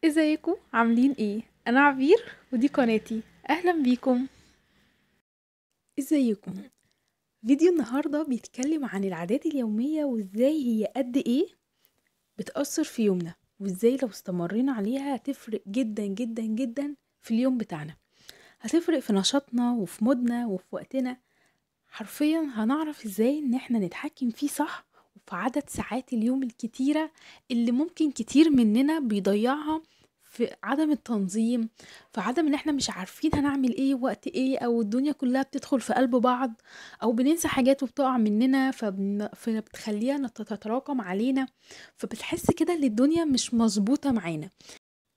ازيكم عاملين ايه؟ انا عبير ودي قناتي. اهلا بيكم. ازيكم؟ فيديو النهارده بيتكلم عن العادات اليوميه وازاي هي قد ايه بتأثر في يومنا، وازاي لو استمرينا عليها هتفرق جدا جدا جدا في اليوم بتاعنا. هتفرق في نشاطنا وفي مودنا وفي وقتنا. حرفيا هنعرف ازاي ان احنا نتحكم فيه صح، وفي عدد ساعات اليوم الكتيرة اللي ممكن كتير مننا بيضيعها في عدم التنظيم، في عدم ان احنا مش عارفين هنعمل ايه وقت ايه، او الدنيا كلها بتدخل في قلب بعض، او بننسى حاجات وبتقع مننا فبتخليها تتراكم علينا، فبتحس كده ان الدنيا مش مظبوطة معانا.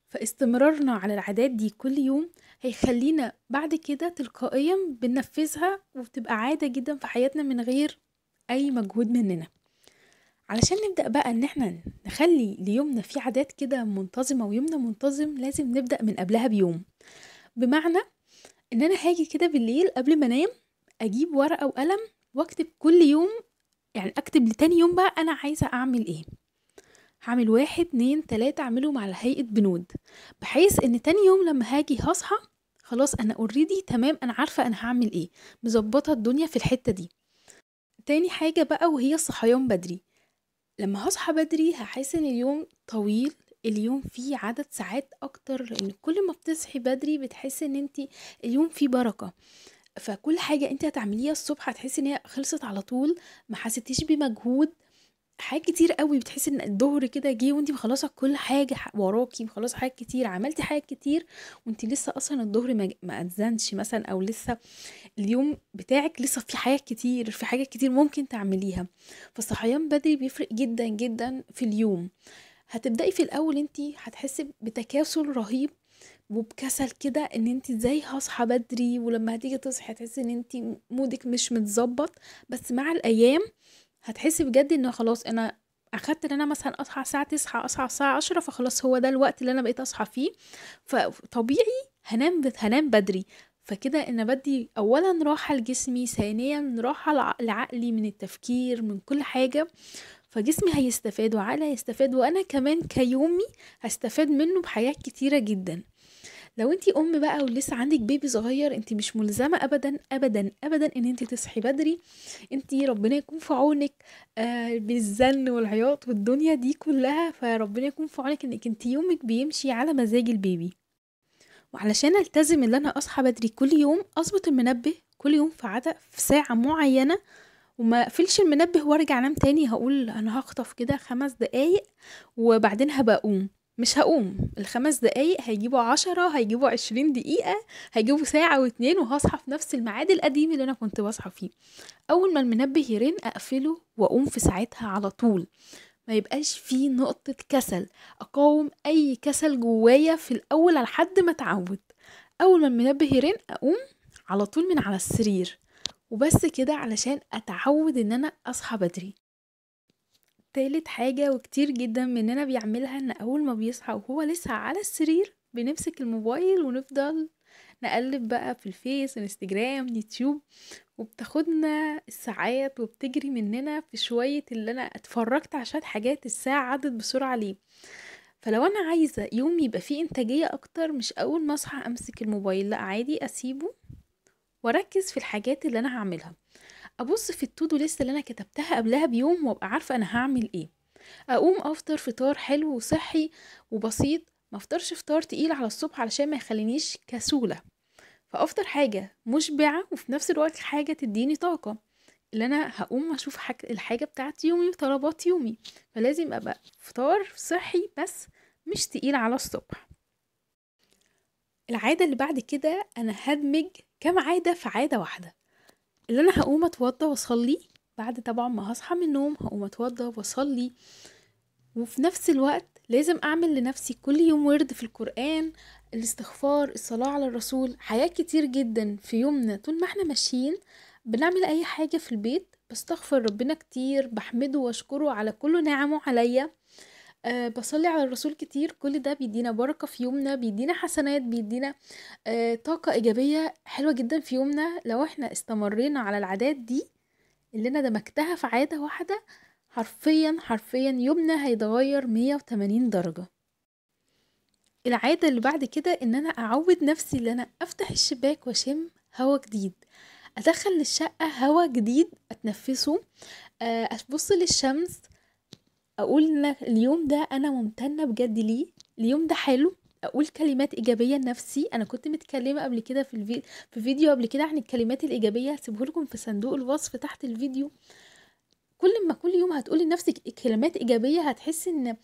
فاستمرارنا على العادات دي كل يوم هيخلينا بعد كده تلقائيا بننفذها، وبتبقى عادة جدا في حياتنا من غير اي مجهود مننا. علشان نبدأ بقى ان احنا نخلي ليومنا فيه عادات كده منتظمة ويومنا منتظم، لازم نبدأ من قبلها بيوم. بمعنى ان انا هاجي كده بالليل قبل ما انام، اجيب ورقة وقلم واكتب كل يوم، يعني اكتب لتاني يوم بقى انا عايزة اعمل ايه. هعمل 1 2 3 اعملهم على هيئة بنود، بحيث ان تاني يوم لما هاجي هصحى خلاص انا اوريدي تمام، انا عارفة انا هعمل ايه، مظبطة الدنيا في الحتة دي. تاني حاجة بقى وهي الصحيان بدري. لما هصحى بدري هحس ان اليوم طويل، اليوم فيه عدد ساعات اكتر، لان كل ما بتصحي بدري بتحس ان انتي اليوم فيه بركة. فكل حاجة انت هتعمليها الصبح هتحسي ان هي خلصت على طول، ما حسيتيش بمجهود. حاجات كتير قوي بتحسي ان الظهر كده جه وانتي مخلصه كل حاجه وراكي، مخلصه حاجات كتير، عملتي حاجات كتير، وانتي لسه اصلا الظهر ما اذنش مثلا، او لسه اليوم بتاعك لسه في حاجات كتير، في حاجات كتير ممكن تعمليها. فالصحيان بدري بيفرق جدا جدا في اليوم. هتبدأي في الاول انتي هتحسي بتكاسل رهيب وبكسل كده، ان انتي ازاي هصحى بدري، ولما هتيجي تصحي هتحسي ان انتي مودك مش متظبط. بس مع الايام هتحسي بجد ان خلاص انا اخدت ان انا مثلا اصحى الساعه 9 اصحى الساعه 10، فخلاص هو ده الوقت اللي انا بقيت اصحى فيه. فطبيعي هنام بدري. فكده ان بدي اولا راحه لجسمي، ثانيا راحه لعقلي من التفكير من كل حاجه. فجسمي هيستفاد وعقلي هيستفاد، وانا كمان كيومي هستفاد منه بحاجات كتيره جدا. لو انتي ام بقى ولسه عندك بيبي صغير، انتي مش ملزمة ابدا ابدا ابدا ان انتي تصحي بدري. انتي ربنا يكون في عونك، بالزن والعياط والدنيا دي كلها، فربنا يكون في عونك انك انتي يومك بيمشي على مزاج البيبي. وعلشان التزم ان انا اصحى بدري كل يوم، اظبط المنبه كل يوم في عدد في ساعة معينة، وما اقفلش المنبه وارجع انام تاني، هقول انا هخطف كده 5 دقايق وبعدين هبقى اقوم. مش هقوم ال5 دقايق، هيجيبوا 10، هيجيبوا 20 دقيقة، هيجيبوا ساعة و2، وهصحى في نفس الميعاد القديم اللي انا كنت بصحى فيه. اول ما المنبه يرن اقفله واقوم في ساعتها على طول. ما يبقاش فيه نقطة كسل، اقاوم اي كسل جوايا في الاول لحد ما اتعود. اول ما المنبه يرن اقوم على طول من على السرير، وبس كده علشان اتعود ان انا اصحى بدري. تالت حاجة وكتير جدا مننا بيعملها، ان اول ما بيصحى وهو لسه على السرير بنمسك الموبايل ونفضل نقلب بقى في الفيس، انستجرام، يوتيوب، وبتاخدنا الساعات وبتجري مننا في شوية اللي انا اتفرجت على شوية حاجات الساعة عدت بسرعة ليه. فلو انا عايزة يومي يبقى فيه انتاجية اكتر، مش اول ما اصحى امسك الموبايل، لا عادي اسيبه واركز في الحاجات اللي انا هعملها. ابص في التودو ليست اللي انا كتبتها قبلها بيوم وابقى عارفه انا هعمل ايه. اقوم افطر فطار حلو وصحي وبسيط، ما افطرش فطار تقيل على الصبح علشان ما يخلينيش كسوله. فافطر حاجه مشبعه وفي نفس الوقت حاجه تديني طاقه، اللي انا هقوم اشوف الحاجه بتاعت يومي وطلبات يومي. فلازم ابقى فطار صحي بس مش تقيل على الصبح. العاده اللي بعد كده انا هدمج كام عاده في عاده واحده، اللي انا هقوم اتوضى واصلي. بعد طبعا ما هصحى من النوم هقوم اتوضى واصلي، وفي نفس الوقت لازم اعمل لنفسي كل يوم ورد في القرآن، الاستغفار، الصلاة على الرسول. حاجات كتير جدا في يومنا طول ما احنا ماشيين بنعمل اي حاجة في البيت، بستغفر ربنا كتير، بحمده واشكره على كل نعمه عليا. بصلي على الرسول كتير، كل ده بيدينا بركة في يومنا، بيدينا حسنات، بيدينا طاقة إيجابية حلوة جدا في يومنا. لو احنا استمرينا على العادات دي اللي انا دمجتها في عادة واحدة، حرفيا حرفيا يومنا هيتغير 180 درجة. العادة اللي بعد كده ان انا اعود نفسي ان انا افتح الشباك واشم هوا جديد، ادخل للشقة هوا جديد اتنفسه، ابص للشمس، اقول ان اليوم ده انا ممتنة بجد ليه، اليوم ده حلو. اقول كلمات ايجابية لنفسي. انا كنت متكلمة قبل كده في فيديو قبل كده عن الكلمات الايجابية، هسيبه لكم في صندوق الوصف تحت الفيديو. كل يوم هتقولي لنفسك كلمات ايجابية هتحسي ان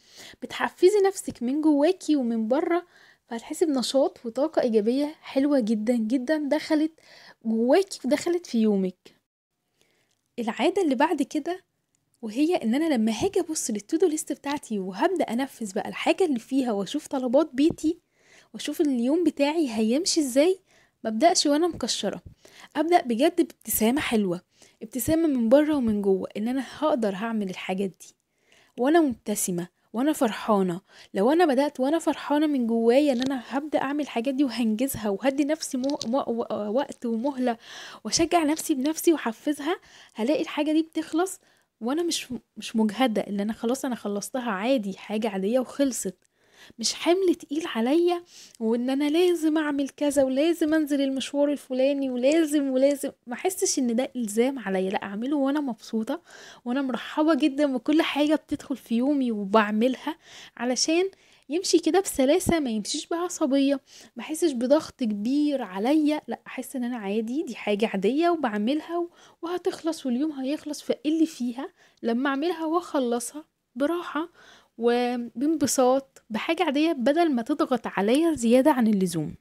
بتحفزي نفسك من جواكي ومن بره، فهتحسي بنشاط وطاقة ايجابية حلوة جدا جدا دخلت جواكي ودخلت في يومك. العادة اللي بعد كده وهي ان انا لما هاجي ابص للتودو ليست بتاعتي وهبدا انفذ بقى الحاجه اللي فيها واشوف طلبات بيتي واشوف اليوم بتاعي هيمشي ازاي، مبدأش وانا مكشره، ابدا بجد بابتسامه حلوه، ابتسامه من بره ومن جوه ان انا هقدر هعمل الحاجات دي وانا مبتسمه وانا فرحانه. لو انا بدات وانا فرحانه من جوايا ان انا هبدا اعمل الحاجات دي وهنجزها وهدي نفسي وقت ومهله واشجع نفسي بنفسي واحفزها، هلاقي الحاجه دي بتخلص وانا مش مجهده، اللي انا خلاص انا خلصتها عادي، حاجه عاديه وخلصت، مش حمل تقيل عليا وان انا لازم اعمل كذا ولازم انزل المشوار الفلاني ولازم ما احسش ان ده الزام عليا، لا اعمله وانا مبسوطه وانا مرحبه جدا بكل حاجه بتدخل في يومي وبعملها علشان يمشي كده بسلاسه، ما يمشيش بعصبيه، ما احسش بضغط كبير عليا، لا احس ان انا عادي دي حاجه عاديه وبعملها وهتخلص واليوم هيخلص، فاللي فيها لما اعملها واخلصها براحه وبانبساط بحاجة عادية بدل ما تضغط عليا زيادة عن اللزوم.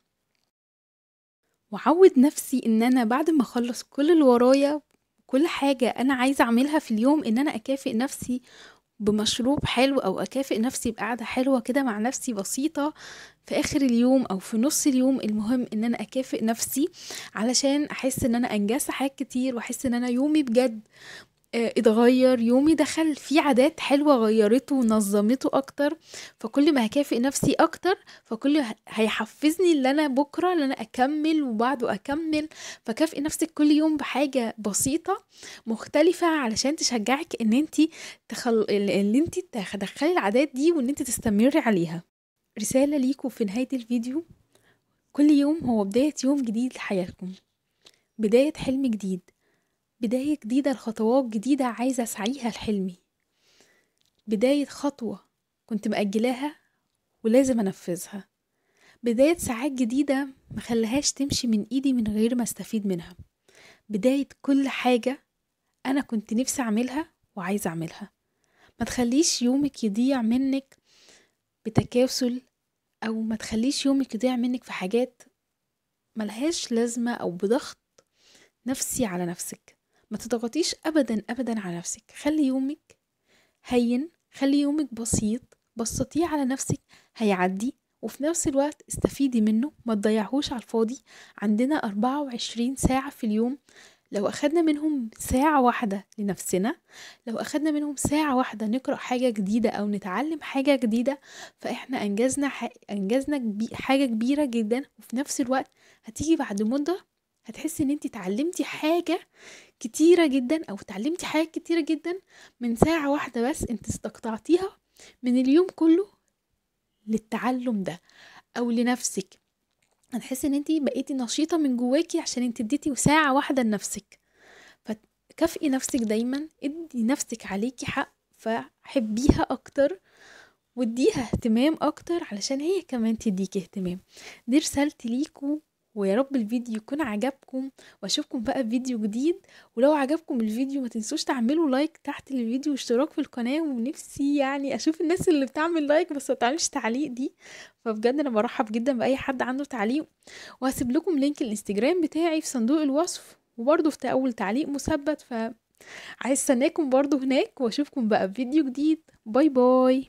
وعود نفسي ان انا بعد ما اخلص كل اللي ورايا كل حاجة انا عايزة اعملها في اليوم ان انا اكافئ نفسي بمشروب حلو او اكافئ نفسي بقعدة حلوة كده مع نفسي بسيطة في اخر اليوم او في نص اليوم، المهم ان انا اكافئ نفسي علشان احس ان انا انجزت حاجات كتير واحس ان انا يومي بجد اتغير، يومي دخل فيه عادات حلوة غيرته ونظمته اكتر، فكل ما هكافئ نفسي اكتر فكل هيحفزني اللي انا بكرة اللي انا اكمل وبعده اكمل. فكافئي نفسك كل يوم بحاجة بسيطة مختلفة علشان تشجعك ان انتي اللي انتي تدخلي العادات دي وان انتي تستمري عليها. رسالة ليكم في نهاية الفيديو: كل يوم هو بداية يوم جديد لحياتكم، بداية حلم جديد، بداية جديدة لخطوات جديدة عايزة أسعيها لحلمي، بداية خطوة كنت مأجلاها ولازم أنفذها، بداية ساعات جديدة مخليهاش تمشي من إيدي من غير ما استفيد منها، بداية كل حاجة أنا كنت نفسي أعملها وعايزة أعملها. ما تخليش يومك يضيع منك بتكاسل، أو ما تخليش يومك يضيع منك في حاجات ملهاش لازمة أو بضغط نفسي على نفسك. ما تضغطيش أبدا أبدا على نفسك، خلي يومك هين، خلي يومك بسيط، بسطيه على نفسك هيعدي، وفي نفس الوقت استفيدي منه ما تضيعهوش على الفاضي. عندنا 24 ساعة في اليوم، لو أخدنا منهم ساعة واحدة لنفسنا، لو أخدنا منهم ساعة واحدة نقرأ حاجة جديدة أو نتعلم حاجة جديدة، فإحنا أنجزنا حاجة كبيرة جدا. وفي نفس الوقت هتيجي بعد مدة هتحسي ان انت اتعلمتي حاجة كتيرة جدا او اتعلمتي حاجات كتيرة جدا من ساعة واحدة بس انت استقطعتيها من اليوم كله للتعلم ده او لنفسك. هتحسي ان انت بقيتي نشيطة من جواكي عشان انت اديتي ساعة واحدة لنفسك. فكافئي نفسك دايما، ادي نفسك عليكي حق، فحبيها اكتر واديها اهتمام اكتر علشان هي كمان تديكي اهتمام. دي رسالتي ليكم، ويا رب الفيديو يكون عجبكم، واشوفكم بقى في فيديو جديد. ولو عجبكم الفيديو ما تنسوش تعملوا لايك تحت الفيديو واشتراك في القناة، ونفسي يعني اشوف الناس اللي بتعمل لايك بس ما تعملش تعليق دي، فبجد انا برحب جدا باي حد عنده تعليق. وهسيب لكم لينك الانستجرام بتاعي في صندوق الوصف وبرضه في اول تعليق مثبت، عايز استناكم برضه هناك، واشوفكم بقى في فيديو جديد. باي باي.